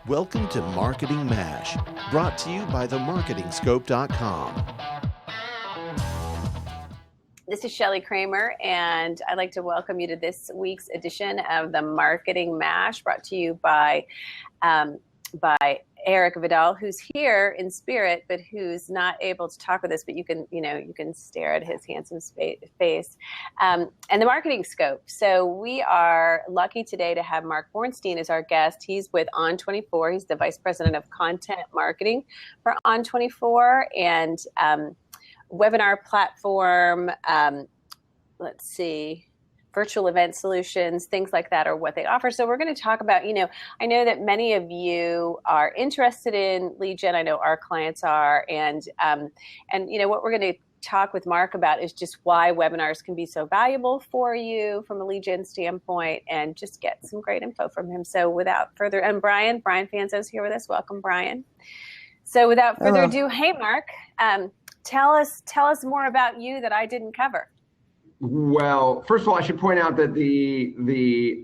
Welcome to Marketing MASH, brought to you by themarketingscope.com. This is Shelley Kramer, and I'd like to welcome you to this week's edition of the Marketing MASH, brought to you by Eric Vidal, who's here in spirit, but who's not able to talk with us. But you can stare at his handsome face. And the Marketing Scope. So we are lucky today to have Mark Bornstein as our guest. He's with On24. He's the Vice President of Content Marketing for On24 and webinar platform. Virtual event solutions, things like that are what they offer. So we're going to talk about, I know that many of you are interested in lead gen. I know our clients are. And what we're going to talk with Mark about is just why webinars can be so valuable for you from a lead gen standpoint, and just get some great info from him. So without further, and Brian Fanzo is here with us. Welcome, Brian. So without further ado, hey, Mark, tell us more about you that I didn't cover. Well, first of all, I should point out that the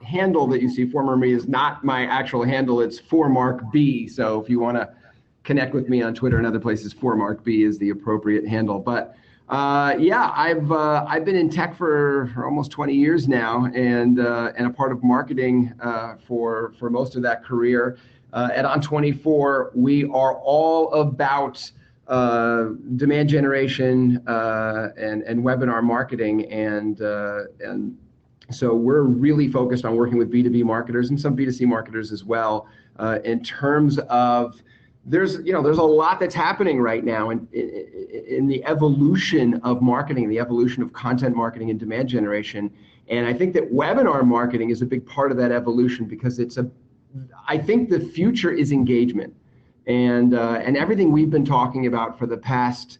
handle that you see, former me, is not my actual handle. It's @4MarkB. So if you want to connect with me on Twitter and other places, @4MarkB is the appropriate handle. But I've been in tech for almost 20 years now, and a part of marketing for most of that career. At On24, we are all about demand generation and webinar marketing, and so we're really focused on working with B2B marketers and some B2C marketers as well. In terms of there's a lot that's happening right now in the evolution of marketing, the evolution of content marketing and demand generation, and I think that webinar marketing is a big part of that evolution, because I think the future is engagement. And everything we've been talking about for the past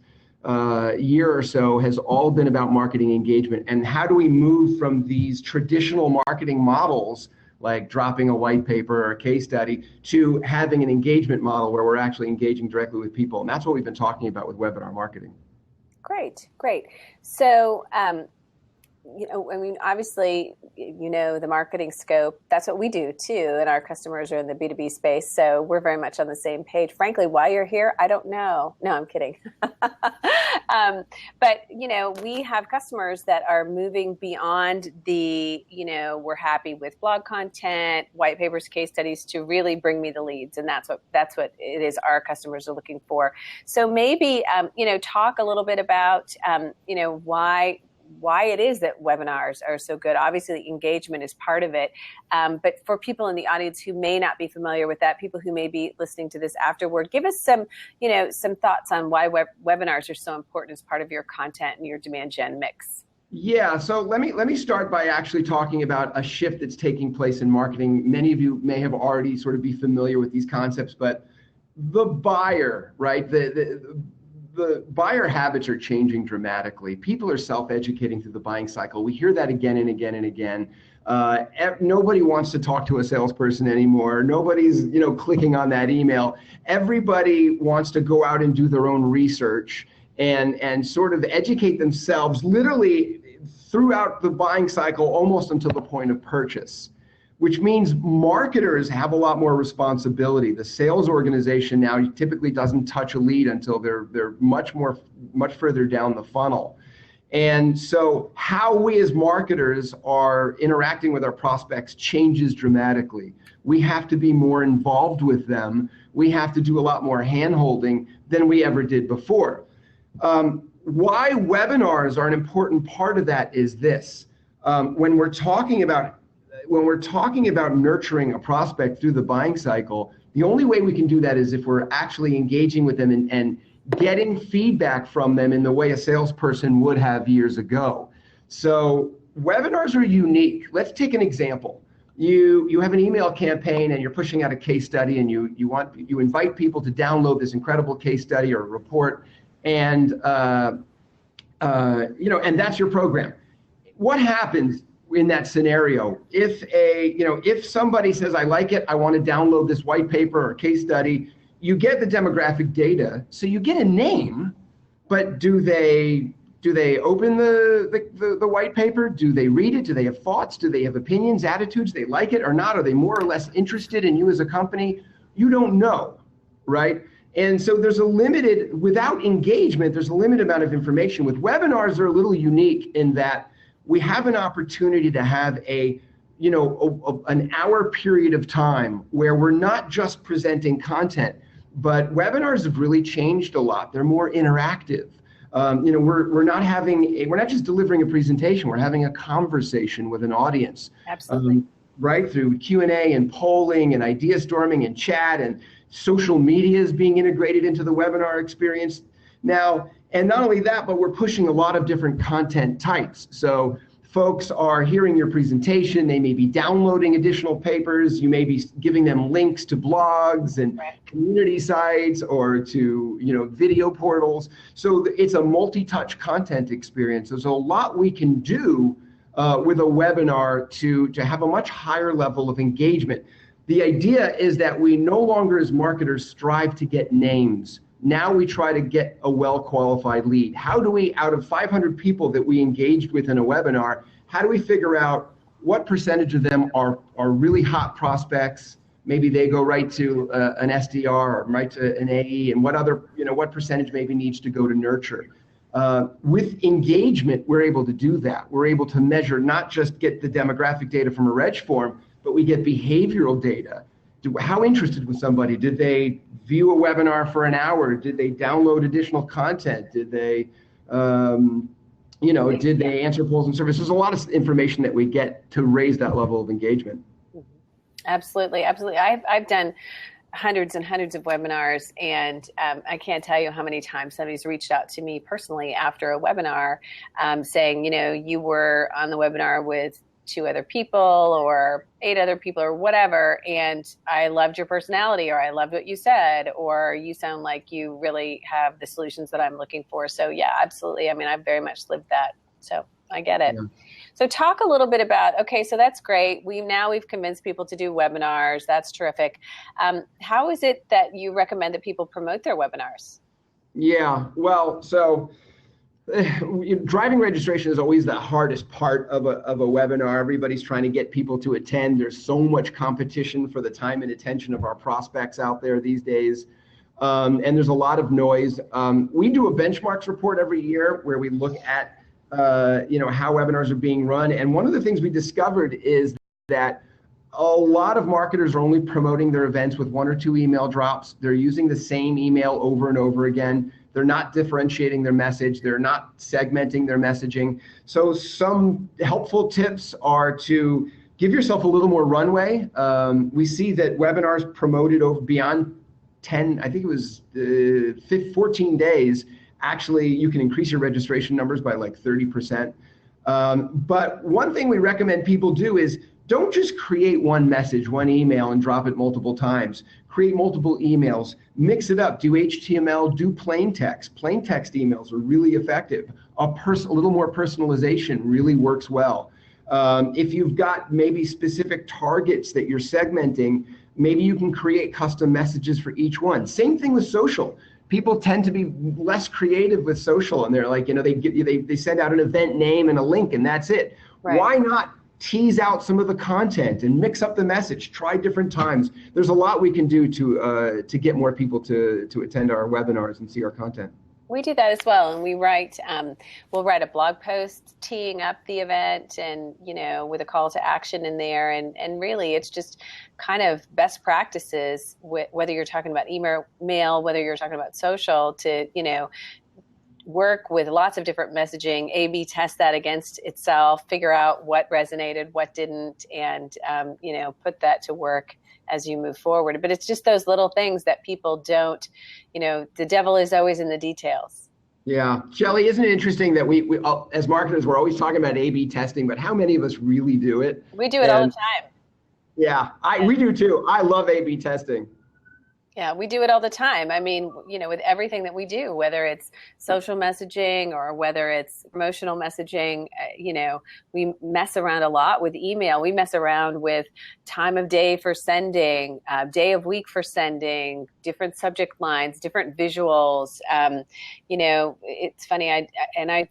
year or so has all been about marketing engagement. And how do we move from these traditional marketing models, like dropping a white paper or a case study, to having an engagement model where we're actually engaging directly with people? And that's what we've been talking about with webinar marketing. Great. So, obviously, the Marketing Scope, that's what we do too, and our customers are in the B2B space, so we're very much on the same page. Frankly, why you're here, I don't know. No, I'm kidding. But, we have customers that are moving beyond the, we're happy with blog content, white papers, case studies, to really bring me the leads, and that's what it is our customers are looking for. So maybe, talk a little bit about, why it is that webinars are so good. Obviously, engagement is part of it. But for people in the audience who may not be familiar with that, people who may be listening to this afterward, give us some thoughts on why webinars are so important as part of your content and your demand gen mix. Yeah, so let me start by actually talking about a shift that's taking place in marketing. Many of you may have already sort of be familiar with these concepts, but the buyer, right? The buyer habits are changing dramatically. People are self-educating through the buying cycle. We hear that again and again and again. Nobody wants to talk to a salesperson anymore. Nobody's, clicking on that email. Everybody wants to go out and do their own research and sort of educate themselves literally throughout the buying cycle, almost until the point of purchase, which means marketers have a lot more responsibility. The sales organization now typically doesn't touch a lead until they're much further down the funnel. And so how we as marketers are interacting with our prospects changes dramatically. We have to be more involved with them. We have to do a lot more hand-holding than we ever did before. Why webinars are an important part of that is this. When we're talking about nurturing a prospect through the buying cycle, the only way we can do that is if we're actually engaging with them and getting feedback from them in the way a salesperson would have years ago. So webinars are unique. Let's take an example. You have an email campaign and you're pushing out a case study, and you invite people to download this incredible case study or report, and and that's your program. What happens in that scenario if somebody says, I like it, I want to download this white paper or case study? You get the demographic data, so you get a name, but do they Do they open the white paper? Do they read it? Do they have thoughts? Do they have opinions, attitudes? They like it or not? Are they more or less interested in you as a company? You don't know, right? And so without engagement, there's a limited amount of information. With webinars, they're a little unique in that we have an opportunity to have an hour period of time where we're not just presenting content, but webinars have really changed a lot. They're more interactive. We're not just delivering a presentation. We're having a conversation with an audience. Absolutely. Right, through Q&A and polling and idea storming and chat, and social media is being integrated into the webinar experience now. And not only that, but we're pushing a lot of different content types. So folks are hearing your presentation. They may be downloading additional papers. You may be giving them links to blogs and community sites or to video portals. So it's a multi-touch content experience. There's a lot we can do with a webinar to have a much higher level of engagement. The idea is that we no longer as marketers strive to get names. Now we try to get a well-qualified lead. How do we, out of 500 people that we engaged with in a webinar, how do we figure out what percentage of them are really hot prospects? Maybe they go right to an SDR or right to an AE, and what percentage maybe needs to go to nurture. With engagement, we're able to do that. We're able to measure, not just get the demographic data from a reg form, but we get behavioral data. How interested was somebody? Did they view a webinar for an hour? Did they download additional content? Did they, did they answer polls and surveys? There's a lot of information that we get to raise that level of engagement. Absolutely, absolutely. I've done hundreds and hundreds of webinars, and I can't tell you how many times somebody's reached out to me personally after a webinar saying, you were on the webinar with 2 other people or 8 other people or whatever, and I loved your personality, or I loved what you said, or you sound like you really have the solutions that I'm looking for. So yeah, absolutely. I mean, I've very much lived that. So I get it. Yeah. So talk a little bit about, okay, so that's great. We've convinced people to do webinars. That's terrific. How is it that you recommend that people promote their webinars? Yeah, well, so driving registration is always the hardest part of a webinar. Everybody's trying to get people to attend. There's so much competition for the time and attention of our prospects out there these days. And there's a lot of noise. We do a benchmarks report every year where we look at how webinars are being run. And one of the things we discovered is that a lot of marketers are only promoting their events with 1 or 2 email drops. They're using the same email over and over again. They're not differentiating their message. They're not segmenting their messaging. So some helpful tips are to give yourself a little more runway. We see that webinars promoted over beyond 10, I think it was 14 days, actually you can increase your registration numbers by like 30%. But one thing we recommend people do is don't just create one message, one email, and drop it multiple times. Create multiple emails, mix it up, do HTML, do plain text. Plain text emails are really effective. A little more personalization really works well. If you've got maybe specific targets that you're segmenting, maybe you can create custom messages for each one. Same thing with social. People tend to be less creative with social, and they're like, they send out an event name and a link, and that's it. Right. Why not tease out some of the content and mix up the message? Try different times. There's a lot we can do to get more people to attend our webinars and see our content. We do that as well, and we write. We'll write a blog post teeing up the event, and with a call to action in there, and really, it's just kind of best practices. Whether you're talking about email, whether you're talking about social, to work with lots of different messaging, A/B test that against itself, figure out what resonated, what didn't, and put that to work as you move forward. But it's just those little things that people don't, the devil is always in the details. Yeah. Shelley, isn't it interesting that we as marketers, we're always talking about A/B testing, but how many of us really do it? We do it all the time. Yeah, we do too. I love A/B testing. Yeah, we do it all the time. I mean, with everything that we do, whether it's social messaging or whether it's promotional messaging, we mess around a lot with email. We mess around with time of day for sending, day of week for sending, different subject lines, different visuals. It's funny. I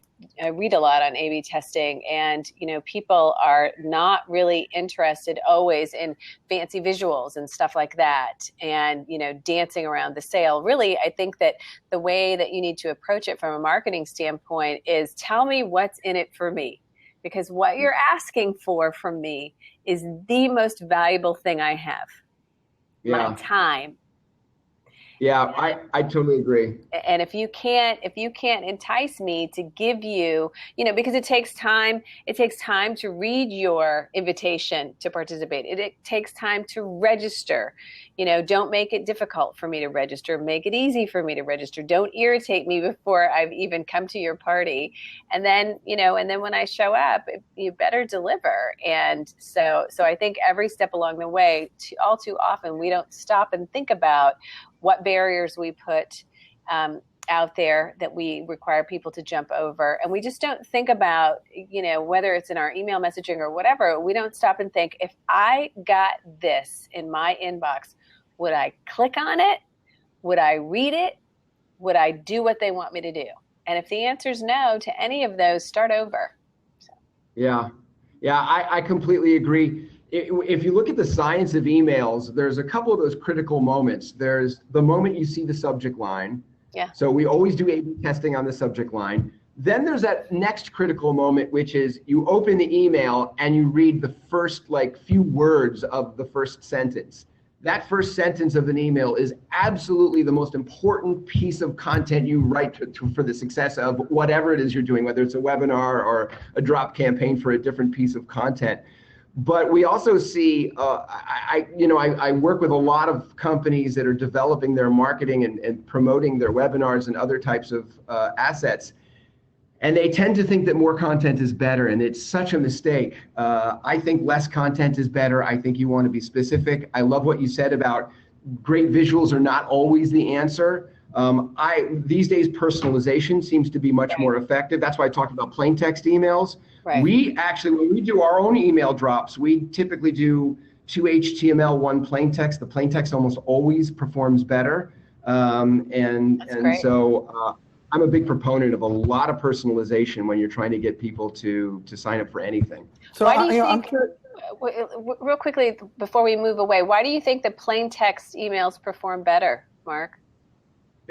read a lot on A/B testing, and people are not really interested always in fancy visuals and stuff like that, and dancing around the sale. Really, I think that the way that you need to approach it from a marketing standpoint is tell me what's in it for me, because what you're asking for from me is the most valuable thing I have. My time. Yeah, I totally agree. And if you can't entice me to give you, because it takes time to read your invitation to participate. It takes time to register. Don't make it difficult for me to register. Make it easy for me to register. Don't irritate me before I've even come to your party. And then, when I show up, you better deliver. And so I think every step along the way, all too often, we don't stop and think about what barriers we put out there that we require people to jump over. And we just don't think about, whether it's in our email messaging or whatever, we don't stop and think, if I got this in my inbox, would I click on it? Would I read it? Would I do what they want me to do? And if the answer is no to any of those, start over. So. Yeah, I completely agree. If you look at the science of emails, there's a couple of those critical moments. There's the moment you see the subject line. Yeah. So we always do A/B testing on the subject line. Then there's that next critical moment, which is you open the email and you read the first few words of the first sentence. That first sentence of an email is absolutely the most important piece of content you write for the success of whatever it is you're doing, whether it's a webinar or a drop campaign for a different piece of content. But we also see, I work with a lot of companies that are developing their marketing and promoting their webinars and other types of assets. And they tend to think that more content is better, and it's such a mistake. I think less content is better. I think you want to be specific. I love what you said about great visuals are not always the answer. These days, personalization seems to be much more effective. That's why I talked about plain text emails. Right. We actually, when we do our own email drops, we typically do 2 HTML, 1 plain text. The plain text almost always performs better. So I'm a big proponent of a lot of personalization when you're trying to get people to sign up for anything. So why do you think, real quickly before we move away, why do you think the plain text emails perform better, Mark?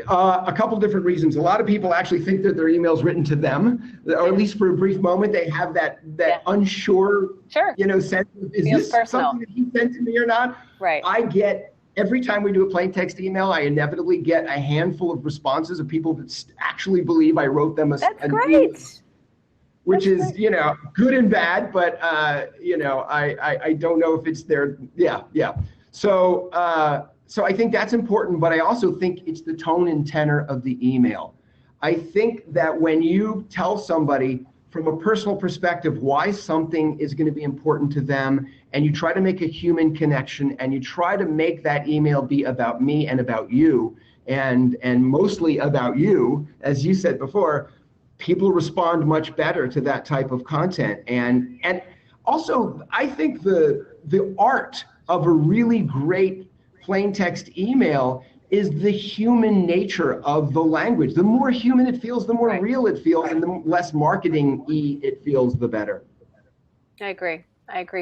A couple different reasons. A lot of people actually think that their email's written to them, or at least for a brief moment, they have that unsure, sense of, is this something that he sent to me or not? Right. I get, every time we do a plain text email, I inevitably get a handful of responses of people that actually believe I wrote them an email, which is, good and bad, but, I don't know if it's their, So I think that's important, but I also think it's the tone and tenor of the email. I think that when you tell somebody from a personal perspective why something is going to be important to them, and you try to make a human connection, and you try to make that email be about me and about you, and mostly about you, as you said before, people respond much better to that type of content. And also, I think the art of a really great plain text email is the human nature of the language. The more human it feels, the more real it feels, and the less marketing-y it feels, the better. I agree.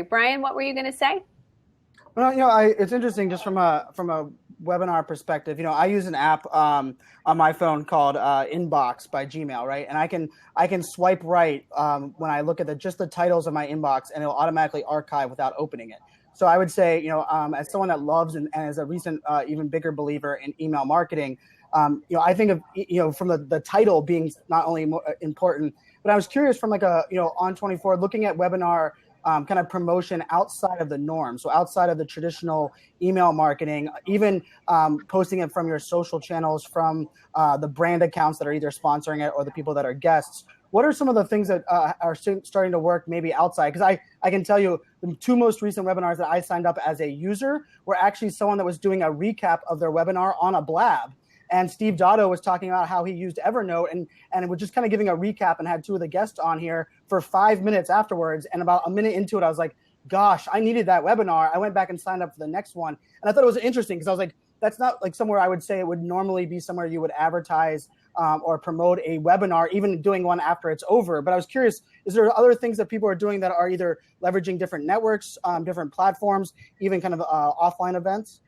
Brian, what were you going to say? Well, it's interesting just from a webinar perspective. I use an app on my phone called Inbox by Gmail, right? And I can swipe right when I look at just the titles of my inbox, and it'll automatically archive without opening it. So I would say, as someone that loves and as a recent, even bigger believer in email marketing, I think of, from the title being not only important, but I was curious from On24, looking at webinar kind of promotion outside of the norm. So outside of the traditional email marketing, even posting it from your social channels, from the brand accounts that are either sponsoring it or the people that are guests. What are some of the things that are starting to work maybe outside? Because I can tell you the 2 most recent webinars that I signed up as a user were actually someone that was doing a recap of their webinar on a Blab. And Steve Dotto was talking about how he used Evernote and it was just kind of giving a recap, and had 2 of the guests on here for 5 minutes afterwards. And about a minute into it, I was like, gosh, I needed that webinar. I went back and signed up for the next one. And I thought it was interesting because I was like, that's not like somewhere I would say it would normally be somewhere you would advertise or promote a webinar, even doing one after it's over. But I was curious, is there other things that people are doing that are either leveraging different networks, different platforms, even kind of offline events?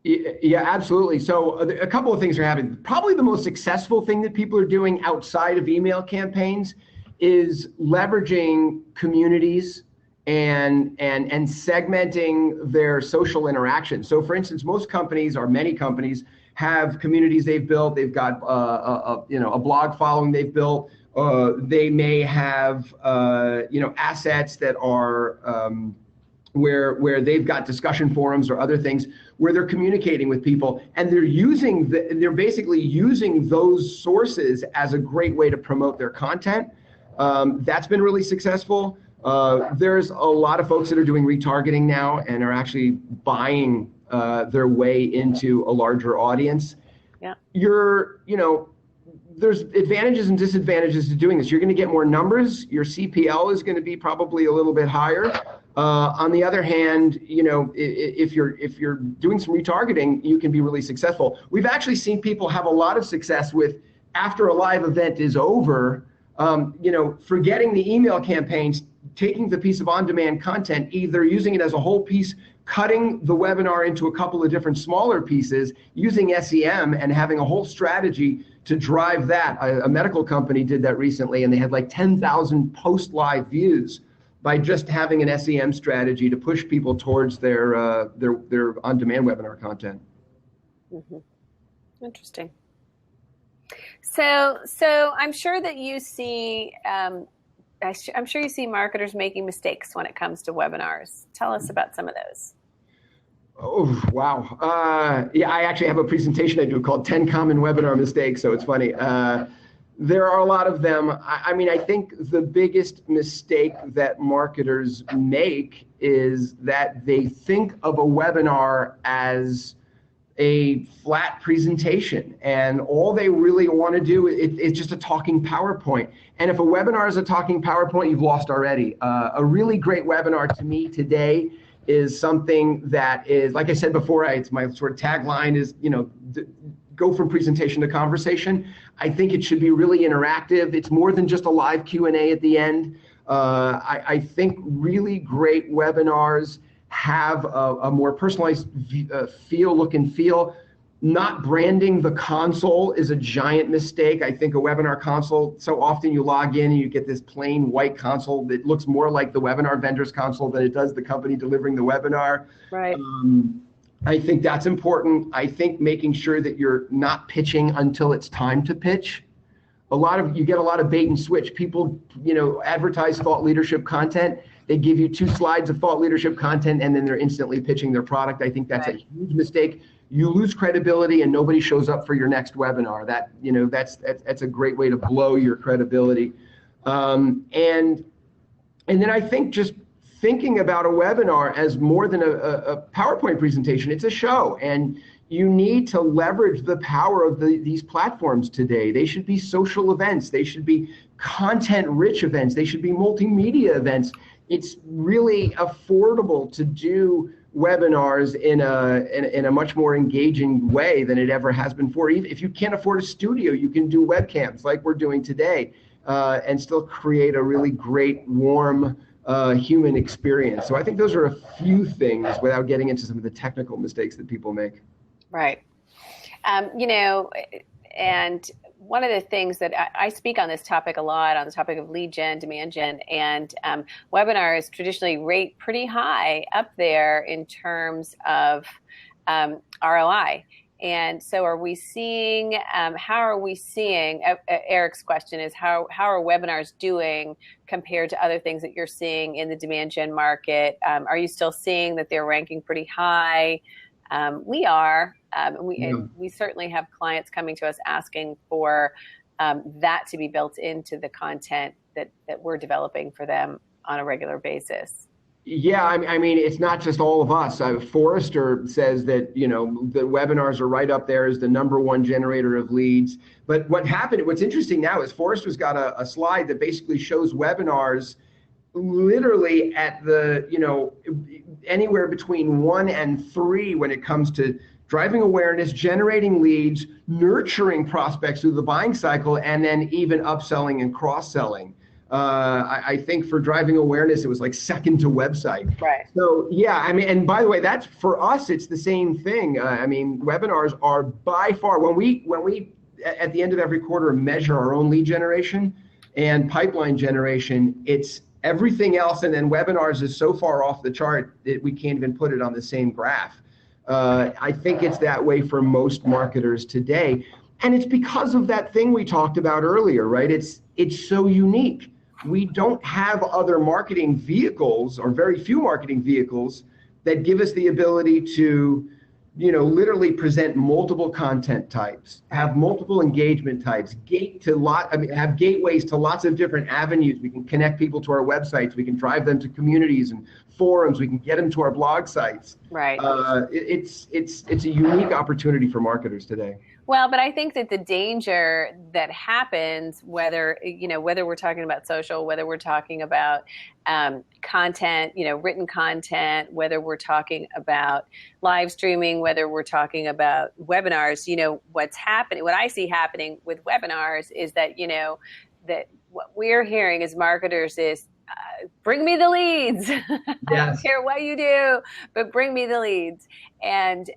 Yeah, absolutely. So a couple of things are happening. Probably the most successful thing that people are doing outside of email campaigns is leveraging communities and segmenting their social interaction. So for instance, most companies, or many companies, have communities they've built. They've got a blog following they've built. They may have assets that are where they've got discussion forums or other things where they're communicating with people, and they're basically using those sources as a great way to promote their content. That's been really successful. There's a lot of folks that are doing retargeting now and are actually buying their way into a larger audience. Yeah. There's advantages and disadvantages to doing this. You're going to get more numbers. Your CPL is going to be probably a little bit higher. On the other hand, if you're doing some retargeting, you can be really successful. We've actually seen people have a lot of success with, after a live event is over, forgetting the email campaigns, taking the piece of on-demand content, either using it as a whole piece, cutting the webinar into a couple of different smaller pieces, using SEM and having a whole strategy to drive that. A medical company did that recently, and they had like 10,000 post-live views by just having an SEM strategy to push people towards their on-demand webinar content. Mm-hmm. Interesting. So I'm sure that you see, I'm sure you see marketers making mistakes when it comes to webinars. Tell us about some of those. Oh, wow. Yeah, I actually have a presentation I do called 10 Common Webinar Mistakes, so it's funny. There are a lot of them. I think the biggest mistake that marketers make is that they think of a webinar as a flat presentation, and all they really want to do is just a talking PowerPoint. And if a webinar is a talking PowerPoint, you've lost already. A really great webinar to me today is something that is, like I said before, it's my sort of tagline is, go from presentation to conversation. I think it should be really interactive. It's more than just a live Q&A at the end. I think really great webinars have a more personalized look and feel. Not branding the console is a giant mistake. I think a webinar console, so often you log in and you get this plain white console that looks more like the webinar vendor's console than it does the company delivering the webinar. Right. I think that's important. I think making sure that you're not pitching until it's time to pitch. You get a lot of bait and switch. People, advertise thought leadership content. They give you 2 slides of thought leadership content, and then they're instantly pitching their product. I think that's a huge mistake. You lose credibility, and nobody shows up for your next webinar. That's a great way to blow your credibility. And then I think just thinking about a webinar as more than a PowerPoint presentation, it's a show, and you need to leverage the power of these platforms today. They should be social events. They should be content-rich events. They should be multimedia events. It's really affordable to do webinars in a much more engaging way than it ever has been before. Even if you can't afford a studio, you can do webcams like we're doing today, and still create a really great, warm, human experience. So I think those are a few things without getting into some of the technical mistakes that people make. Right. And one of the things that I speak on this topic a lot, on the topic of lead gen, demand gen, and webinars traditionally rate pretty high up there in terms of ROI. And so are we seeing, how are we seeing, Eric's question is, how are webinars doing compared to other things that you're seeing in the demand gen market? Are you still seeing that they're ranking pretty high? We are, and we certainly have clients coming to us asking for that to be built into the content that we're developing for them on a regular basis. Yeah, I mean, it's not just all of us. Forrester says that, the webinars are right up there as the #1 generator of leads. But what's interesting now is Forrester's got a slide that basically shows webinars literally at the, anywhere between 1 and 3 when it comes to driving awareness, generating leads, nurturing prospects through the buying cycle, and then even upselling and cross-selling. I think for driving awareness, it was like second to website. Right. So yeah, I mean, and by the way, that's for us, it's the same thing. I mean, webinars are by far, when we at the end of every quarter measure our own lead generation and pipeline generation, it's everything else, and then webinars is so far off the chart that we can't even put it on the same graph. I think it's that way for most marketers today. And it's because of that thing we talked about earlier, right? It's so unique. We don't have other marketing vehicles, or very few marketing vehicles, that give us the ability to, literally present multiple content types, have multiple engagement types, have gateways to lots of different avenues. We can connect people to our websites. We can drive them to communities and forums. We can get them to our blog sites. Right. It's a unique opportunity for marketers today. Well, but I think that the danger that happens, whether we're talking about social, whether we're talking about content, written content, whether we're talking about live streaming, whether we're talking about webinars, what's happening, what I see happening with webinars is that, that what we're hearing as marketers is, bring me the leads. Yes. I don't care what you do, but bring me the leads. And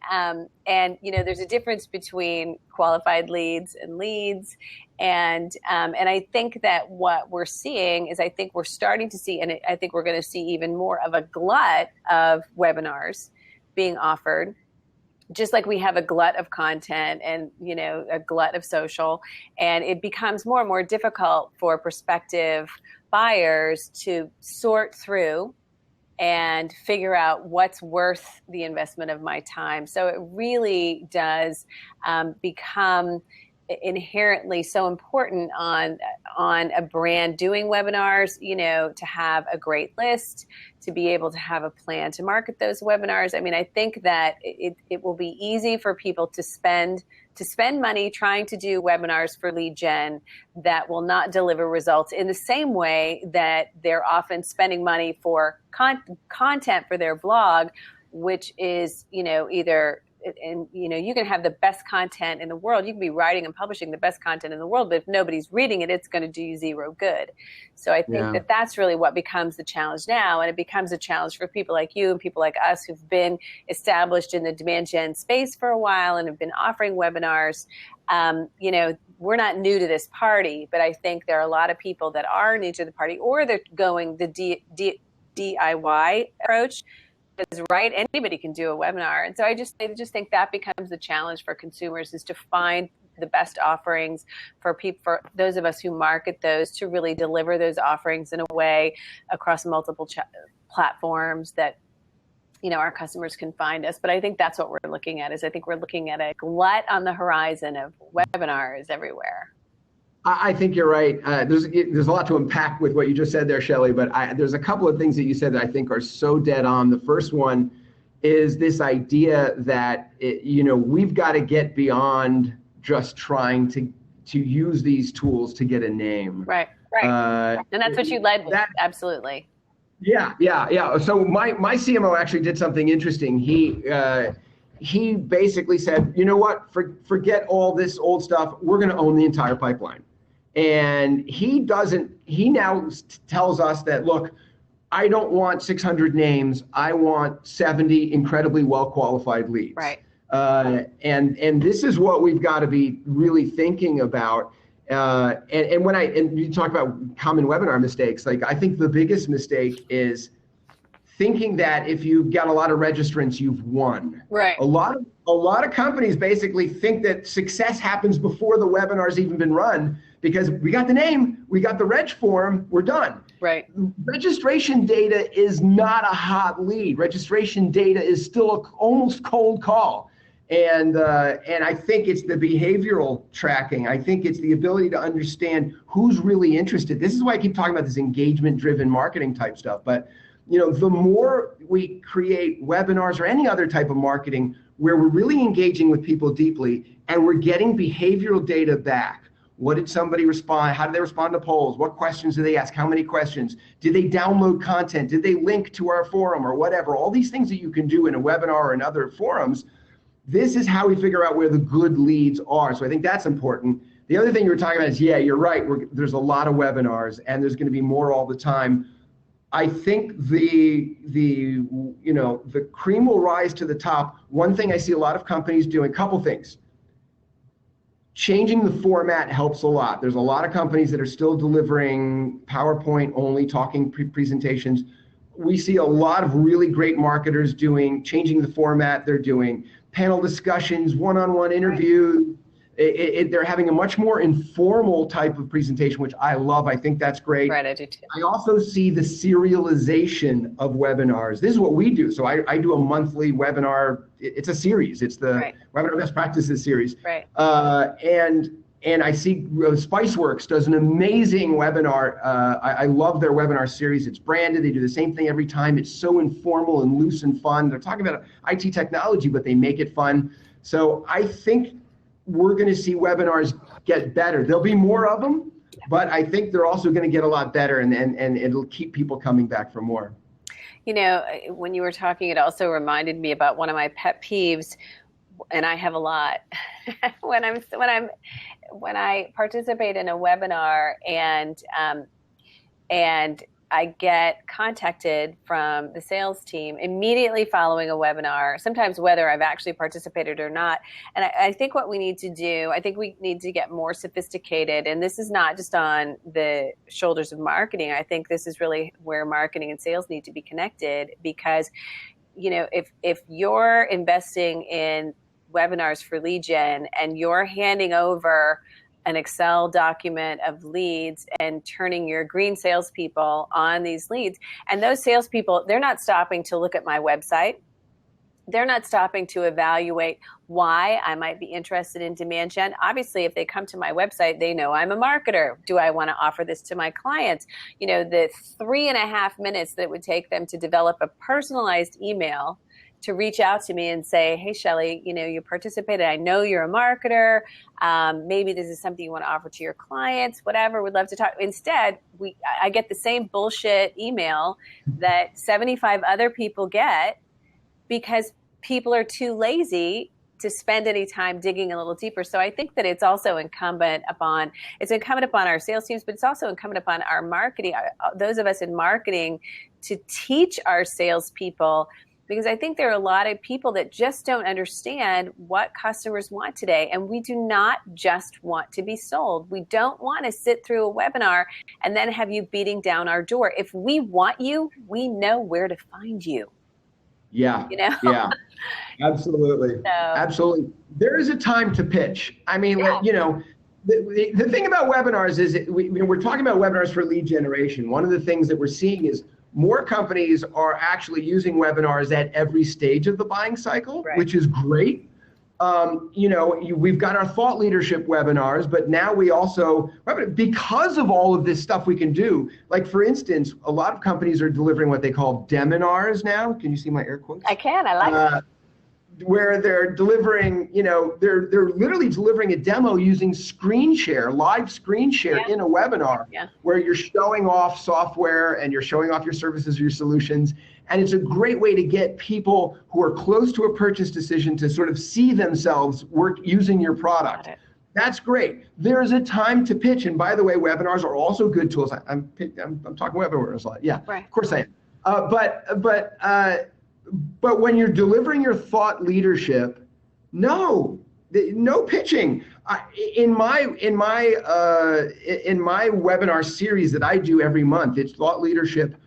there's a difference between qualified leads and leads. And I think that what we're seeing is, I think we're starting to see, and I think we're going to see even more of a glut of webinars being offered, just like we have a glut of content and, a glut of social. And it becomes more and more difficult for prospective buyers to sort through and figure out what's worth the investment of my time. So it really does become inherently so important on a brand doing webinars, to have a great list, to be able to have a plan to market those webinars. I mean, I think that it will be easy for people to spend money trying to do webinars for lead gen that will not deliver results, in the same way that they're often spending money for content for their blog, which is, either, and you can have the best content in the world. You can be writing and publishing the best content in the world, but if nobody's reading it, it's going to do you zero good. So I think that that's really what becomes the challenge now. And it becomes a challenge for people like you and people like us who've been established in the demand gen space for a while and have been offering webinars. We're not new to this party, but I think there are a lot of people that are new to the party, or they're going the DIY approach. Is right. Anybody can do a webinar. And so I just think that becomes the challenge for consumers, is to find the best offerings for people, for those of us who market those, to really deliver those offerings in a way across multiple platforms that, our customers can find us. But I think that's what we're looking at, I think we're looking at a glut on the horizon of webinars everywhere. I think you're right. There's a lot to unpack with what you just said there, Shelley, but there's a couple of things that you said that I think are so dead on. The first one is this idea that, we've got to get beyond just trying to use these tools to get a name. Right. And that's what you led with. Absolutely. Yeah. So my CMO actually did something interesting. He basically said, you know what, forget all this old stuff. We're going to own the entire pipeline. And he now tells us that, look, I don't want 600 names. I want 70 incredibly well-qualified leads. Right. And this is what we've got to be really thinking about. And when you talk about common webinar mistakes, like, I think the biggest mistake is thinking that if you've got a lot of registrants, you've won. Right. A lot of companies basically think that success happens before the webinar's even been run, because we got the name, we got the reg form, we're done. Right. Registration data is not a hot lead. Registration data is still an almost cold call. And I think it's the behavioral tracking. I think it's the ability to understand who's really interested. This is why I keep talking about this engagement-driven marketing type stuff. But the more we create webinars or any other type of marketing where we're really engaging with people deeply and we're getting behavioral data back. What did somebody respond? How did they respond to polls? What questions did they ask? How many questions? Did they download content? Did they link to our forum or whatever? All these things that you can do in a webinar or in other forums, this is how we figure out where the good leads are. So I think that's important. The other thing you were talking about is, yeah, you're right. There's a lot of webinars, and there's going to be more all the time. I think the cream will rise to the top. One thing I see a lot of companies doing, couple things. Changing the format helps a lot. There's a lot of companies that are still delivering PowerPoint only talking presentations. We see a lot of really great marketers changing the format. They're doing panel discussions, one-on-one interviews. They're having a much more informal type of presentation, which I love. I think that's great. Right, I do too. I also see the serialization of webinars. This is what we do. So I do a monthly webinar. It's a series. It's the Webinar Best Practices series. Right. And I see Spiceworks does an amazing webinar. I love their webinar series. It's branded. They do the same thing every time. It's so informal and loose and fun. They're talking about IT technology, but they make it fun. So I think we're going to see webinars get better. There'll be more of them, but I think they're also going to get a lot better, and it'll keep people coming back for more. You know, when you were talking, it also reminded me about one of my pet peeves, and I have a lot. when I participate in a webinar and I get contacted from the sales team immediately following a webinar, sometimes whether I've actually participated or not. And I think what we need to do, I think we need to get more sophisticated. And this is not just on the shoulders of marketing. I think this is really where marketing and sales need to be connected, because, you know, if you're investing in webinars for lead gen and you're handing over an Excel document of leads and turning your green salespeople on these leads. And those salespeople, they're not stopping to look at my website. They're not stopping to evaluate why I might be interested in demand gen. Obviously, if they come to my website, they know I'm a marketer. Do I want to offer this to my clients? You know, the 3.5 minutes that it would take them to develop a personalized email to reach out to me and say, hey, Shelly, you know, you participated. I know you're a marketer. Maybe this is something you want to offer to your clients, whatever. We'd love to talk. Instead, I get the same bullshit email that 75 other people get, because people are too lazy to spend any time digging a little deeper. So I think that it's also incumbent upon our sales teams, but it's also incumbent upon our marketing, those of us in marketing, to teach our salespeople, because I think there are a lot of people that just don't understand what customers want today. And we do not just want to be sold. We don't want to sit through a webinar and then have you beating down our door. If we want you, we know where to find you. Yeah. You know? Yeah. Absolutely. So, absolutely. There is a time to pitch. I mean, you know, the thing about webinars is we're talking about webinars for lead generation. One of the things that we're seeing is more companies are actually using webinars at every stage of the buying cycle, which is great. You know, we've got our thought leadership webinars, but now we also, because of all of this stuff we can do, like for instance, a lot of companies are delivering what they call deminars now. Can you see my air quotes? I can, I like it. Where they're delivering, you know, they're literally delivering a demo using screen share, live screen share in a webinar, where you're showing off software and you're showing off your services, your solutions. And it's a great way to get people who are close to a purchase decision to sort of see themselves using your product. That's great. There's a time to pitch. And by the way, webinars are also good tools. I'm talking webinars a lot. Yeah, of course I am. But when you're delivering your thought leadership, no pitching. In my webinar series that I do every month, it's thought leadership.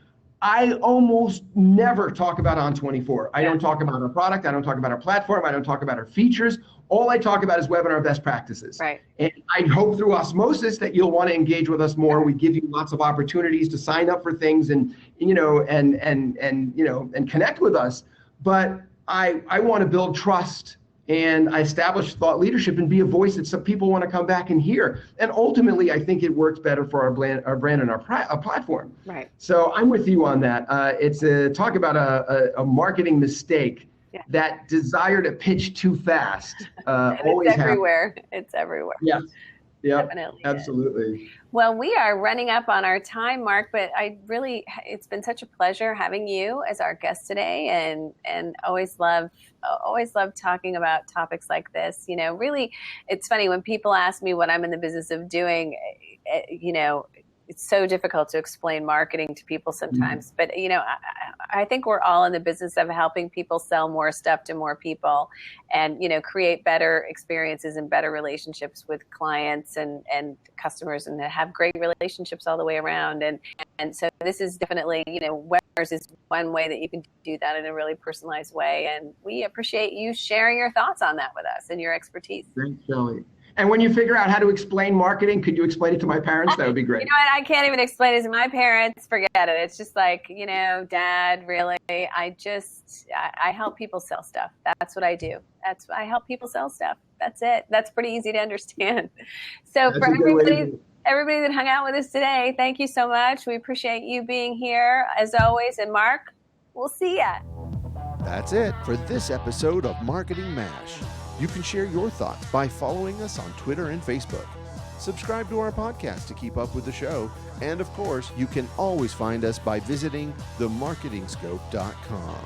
I almost never talk about On24. I don't talk about our product. I don't talk about our platform. I don't talk about our features. All I talk about is webinar best practices. Right. And I hope through osmosis that you'll want to engage with us more. We give you lots of opportunities to sign up for things and connect with us. But I want to build trust, and I establish thought leadership and be a voice that some people want to come back and hear. And ultimately, I think it works better for our brand and our platform. Right. So I'm with you on that. It's talk about a marketing mistake. Yeah. That desire to pitch too fast. Always it's everywhere. Happens. It's everywhere. Yes. Yeah, Definitely absolutely. Well, we are running up on our time, Mark, but it's been such a pleasure having you as our guest today, and always love talking about topics like this. Really, it's funny when people ask me what I'm in the business of doing, it's so difficult to explain marketing to people sometimes, but I think we're all in the business of helping people sell more stuff to more people, and create better experiences and better relationships with clients and customers, and to have great relationships all the way around. And so this is definitely, webinars is one way that you can do that in a really personalized way, and we appreciate you sharing your thoughts on that with us and your expertise. Thanks, Shelley. And when you figure out how to explain marketing, could you explain it to my parents? That would be great. You know what? I can't even explain it to my parents. Forget it. It's just like, Dad, really, I help people sell stuff. That's what I do. I help people sell stuff. That's it. That's pretty easy to understand. So for everybody that hung out with us today, thank you so much. We appreciate you being here as always. And Mark, we'll see ya. That's it for this episode of Marketing Mash. You can share your thoughts by following us on Twitter and Facebook. Subscribe to our podcast to keep up with the show. And of course, you can always find us by visiting themarketingscope.com.